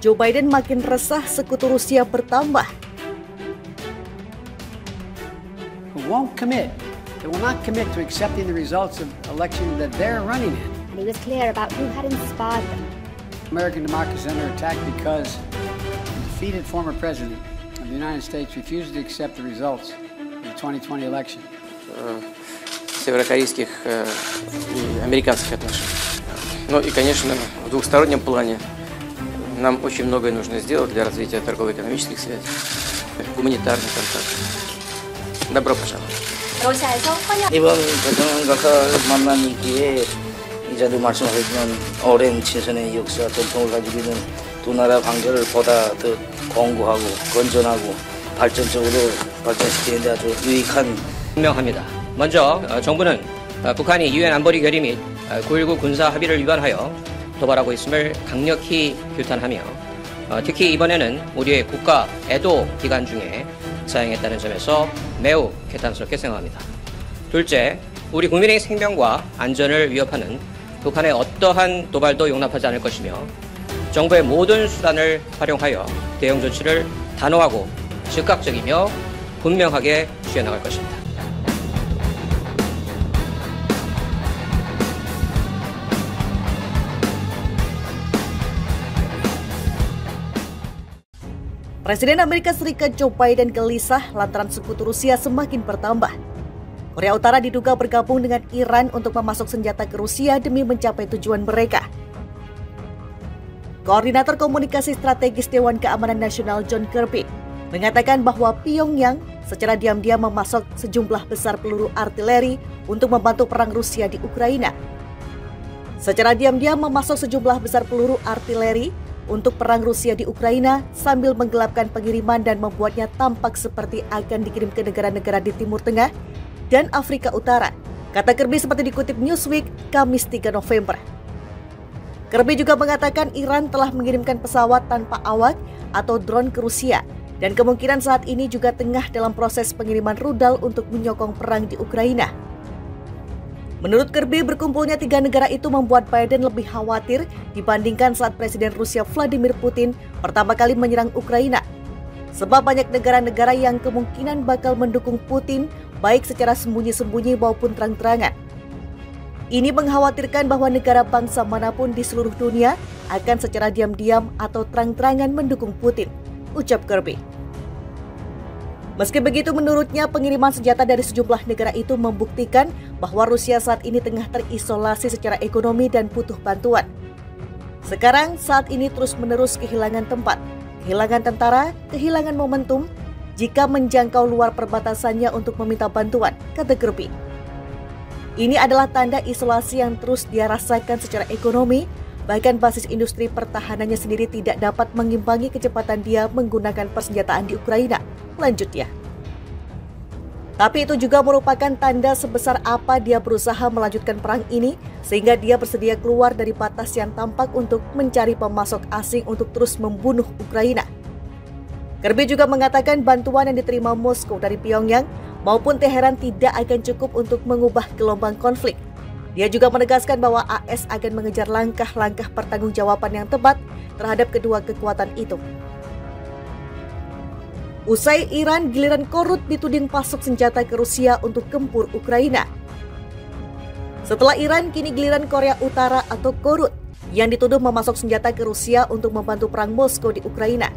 Joe Biden makin resah sekutu Rusia bertambah. Who won't commit. They will not commit to accepting the results of election that they're running in. And he was clear about who had inspired them. American democracy is under attack because the defeated former president of the United States refused to accept the results of the 2020 election. Северокорейских и американских отношений. Ну и, конечно, в двухстороннем плане нам очень многое нужно сделать для развития торгово-экономических связей, гуманитарных контактов. Добро пожаловать. 이번 대통령과 만남이기에 이자도 말씀하셨지만 오랜 친선의 역사 전통을 가지고 있는 두 나라 관계를 보다 더 공고하고 건전하고 발전적으로 발전시키는 데 아주 유익한 분명합니다. 먼저 정부는 북한이 유엔 안보리 결의 및 9.19 군사 합의를 위반하여 도발하고 있음을 강력히 규탄하며 특히 이번에는 우리의 국가 애도 기간 중에 사용했다는 점에서 매우 개탄스럽게 생각합니다. 둘째, 우리 국민의 생명과 안전을 위협하는 북한의 어떠한 도발도 용납하지 않을 것이며 정부의 모든 수단을 활용하여 대응 조치를 단호하고 즉각적이며 분명하게 취해나갈 것입니다. Presiden Amerika Serikat Joe Biden gelisah lantaran sekutu Rusia semakin bertambah. Korea Utara diduga bergabung dengan Iran untuk memasok senjata ke Rusia demi mencapai tujuan mereka. Koordinator Komunikasi Strategis Dewan Keamanan Nasional John Kirby mengatakan bahwa Pyongyang secara diam-diam memasok sejumlah besar peluru artileri untuk membantu perang Rusia di Ukraina. Secara diam-diam memasok sejumlah besar peluru artileri untuk perang Rusia di Ukraina sambil menggelapkan pengiriman dan membuatnya tampak seperti akan dikirim ke negara-negara di Timur Tengah dan Afrika Utara, kata Kirby seperti dikutip Newsweek Kamis 3 November. Kirby juga mengatakan Iran telah mengirimkan pesawat tanpa awak atau drone ke Rusia dan kemungkinan saat ini juga tengah dalam proses pengiriman rudal untuk menyokong perang di Ukraina. Menurut Kirby, berkumpulnya 3 negara itu membuat Biden lebih khawatir dibandingkan saat Presiden Rusia Vladimir Putin pertama kali menyerang Ukraina. Sebab banyak negara-negara yang kemungkinan bakal mendukung Putin baik secara sembunyi-sembunyi maupun terang-terangan. Ini mengkhawatirkan bahwa negara bangsa manapun di seluruh dunia akan secara diam-diam atau terang-terangan mendukung Putin, ucap Kirby. Meski begitu, menurutnya pengiriman senjata dari sejumlah negara itu membuktikan bahwa Rusia saat ini tengah terisolasi secara ekonomi dan butuh bantuan. Sekarang saat ini terus-menerus kehilangan tempat, kehilangan tentara, kehilangan momentum jika menjangkau luar perbatasannya untuk meminta bantuan, kata Kirby. Ini adalah tanda isolasi yang terus dia rasakan secara ekonomi, bahkan basis industri pertahanannya sendiri tidak dapat mengimbangi kecepatan dia menggunakan persenjataan di Ukraina, lanjutnya. Tapi itu juga merupakan tanda sebesar apa dia berusaha melanjutkan perang ini sehingga dia bersedia keluar dari batas yang tampak untuk mencari pemasok asing untuk terus membunuh Ukraina. Kirby juga mengatakan bantuan yang diterima Moskow dari Pyongyang maupun Teheran tidak akan cukup untuk mengubah gelombang konflik. Dia juga menegaskan bahwa AS akan mengejar langkah-langkah pertanggungjawaban yang tepat terhadap kedua kekuatan itu. Usai Iran, giliran Korut dituding pasok senjata ke Rusia untuk gempur Ukraina. Setelah Iran, kini giliran Korea Utara atau Korut yang dituduh memasok senjata ke Rusia untuk membantu perang Moskow di Ukraina.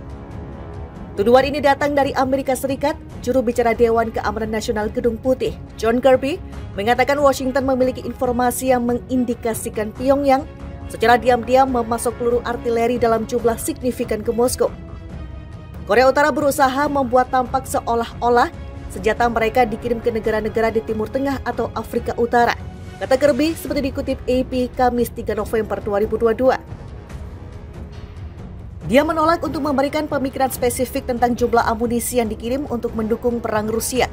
Tuduhan ini datang dari Amerika Serikat. Juru bicara Dewan Keamanan Nasional Gedung Putih, John Kirby, mengatakan Washington memiliki informasi yang mengindikasikan Pyongyang secara diam-diam memasok peluru artileri dalam jumlah signifikan ke Moskow. Korea Utara berusaha membuat tampak seolah-olah senjata mereka dikirim ke negara-negara di Timur Tengah atau Afrika Utara, kata Kirby seperti dikutip AP Kamis 3 November 2022. Dia menolak untuk memberikan pemikiran spesifik tentang jumlah amunisi yang dikirim untuk mendukung perang Rusia,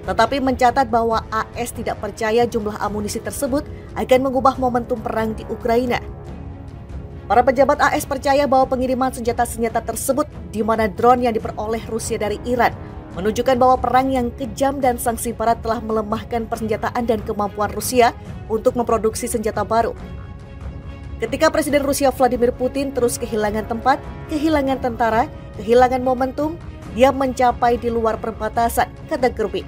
tetapi mencatat bahwa AS tidak percaya jumlah amunisi tersebut akan mengubah momentum perang di Ukraina. Para pejabat AS percaya bahwa pengiriman senjata-senjata tersebut, di mana drone yang diperoleh Rusia dari Iran, menunjukkan bahwa perang yang kejam dan sanksi barat telah melemahkan persenjataan dan kemampuan Rusia untuk memproduksi senjata baru. ketika Presiden Rusia Vladimir Putin terus kehilangan tempat, kehilangan tentara, kehilangan momentum, dia mencapai di luar perbatasan, kata Kirby.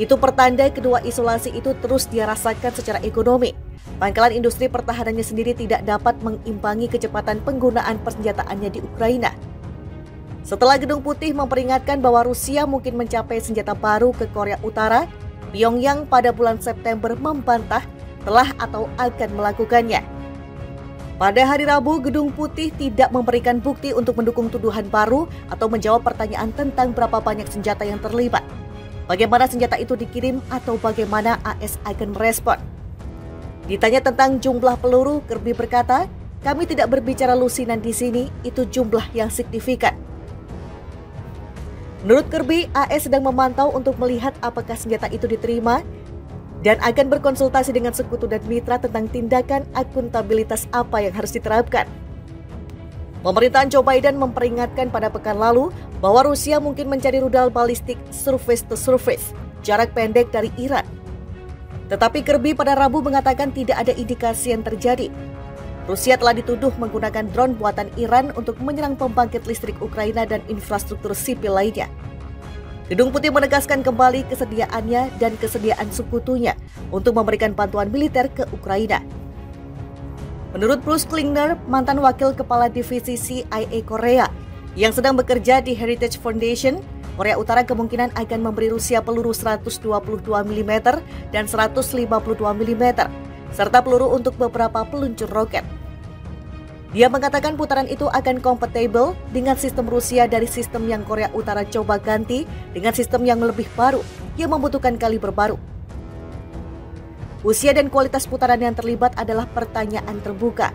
Itu pertanda kedua isolasi itu terus dia rasakan secara ekonomi. Pangkalan industri pertahanannya sendiri tidak dapat mengimbangi kecepatan penggunaan persenjataannya di Ukraina. Setelah Gedung Putih memperingatkan bahwa Rusia mungkin mencapai senjata baru ke Korea Utara, Pyongyang pada bulan September membantah telah atau akan melakukannya. Pada hari Rabu, Gedung Putih tidak memberikan bukti untuk mendukung tuduhan baru atau menjawab pertanyaan tentang berapa banyak senjata yang terlibat, bagaimana senjata itu dikirim, atau bagaimana AS akan merespon. Ditanya tentang jumlah peluru, Kirby berkata, "Kami tidak berbicara lusinan di sini, itu jumlah yang signifikan." Menurut Kirby, AS sedang memantau untuk melihat apakah senjata itu diterima dan akan berkonsultasi dengan sekutu dan mitra tentang tindakan akuntabilitas apa yang harus diterapkan. Pemerintahan Joe Biden memperingatkan pada pekan lalu bahwa Rusia mungkin mencari rudal balistik surface-to-surface, jarak pendek dari Iran. Tetapi Kirby pada Rabu mengatakan tidak ada indikasi yang terjadi. Rusia telah dituduh menggunakan drone buatan Iran untuk menyerang pembangkit listrik Ukraina dan infrastruktur sipil lainnya. Gedung Putih menegaskan kembali kesediaannya dan kesediaan sekutunya untuk memberikan bantuan militer ke Ukraina. Menurut Bruce Klingner, mantan wakil kepala divisi CIA Korea yang sedang bekerja di Heritage Foundation, Korea Utara kemungkinan akan memberi Rusia peluru 122 mm dan 152 mm, serta peluru untuk beberapa peluncur roket. Dia mengatakan putaran itu akan kompatibel dengan sistem Rusia dari sistem yang Korea Utara coba ganti dengan sistem yang lebih baru yang membutuhkan kaliber baru. Usia dan kualitas putaran yang terlibat adalah pertanyaan terbuka.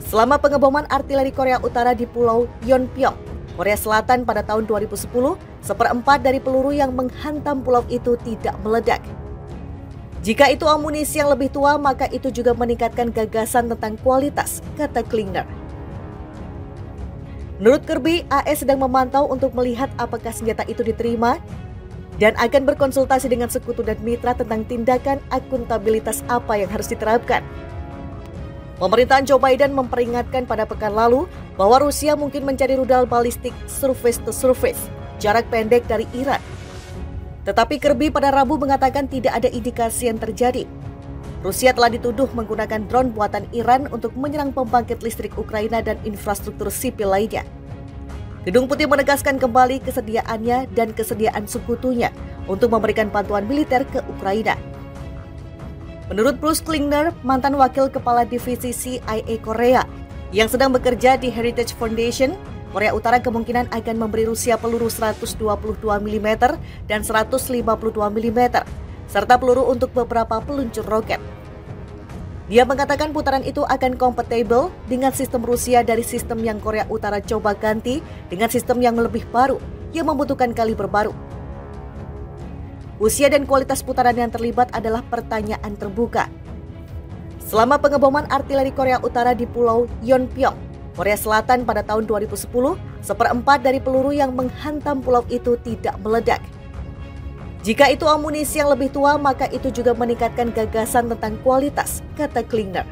Selama pengeboman artileri Korea Utara di Pulau Yeonpyeong, Korea Selatan pada tahun 2010, seperempat dari peluru yang menghantam pulau itu tidak meledak. Jika itu amunisi yang lebih tua, maka itu juga meningkatkan gagasan tentang kualitas, kata Klingner. Menurut Kirby, AS sedang memantau untuk melihat apakah senjata itu diterima dan akan berkonsultasi dengan sekutu dan mitra tentang tindakan akuntabilitas apa yang harus diterapkan. Pemerintahan Joe Biden memperingatkan pada pekan lalu bahwa Rusia mungkin mencari rudal balistik surface-to-surface, jarak pendek dari Iran. Tetapi Kirby pada Rabu mengatakan tidak ada indikasi yang terjadi. Rusia telah dituduh menggunakan drone buatan Iran untuk menyerang pembangkit listrik Ukraina dan infrastruktur sipil lainnya. Gedung Putih menegaskan kembali kesediaannya dan kesediaan sekutunya untuk memberikan bantuan militer ke Ukraina. Menurut Bruce Klingner, mantan wakil kepala divisi CIA Korea yang sedang bekerja di Heritage Foundation, Korea Utara kemungkinan akan memberi Rusia peluru 122 mm dan 152 mm, serta peluru untuk beberapa peluncur roket. Dia mengatakan putaran itu akan kompatibel dengan sistem Rusia dari sistem yang Korea Utara coba ganti dengan sistem yang lebih baru yang membutuhkan kaliber baru. Usia dan kualitas putaran yang terlibat adalah pertanyaan terbuka. Selama pengeboman artileri Korea Utara di Pulau Yeonpyeong, Korea Selatan pada tahun 2010, seperempat dari peluru yang menghantam pulau itu tidak meledak. Jika itu amunisi yang lebih tua, maka itu juga meningkatkan gagasan tentang kualitas, kata Klingner.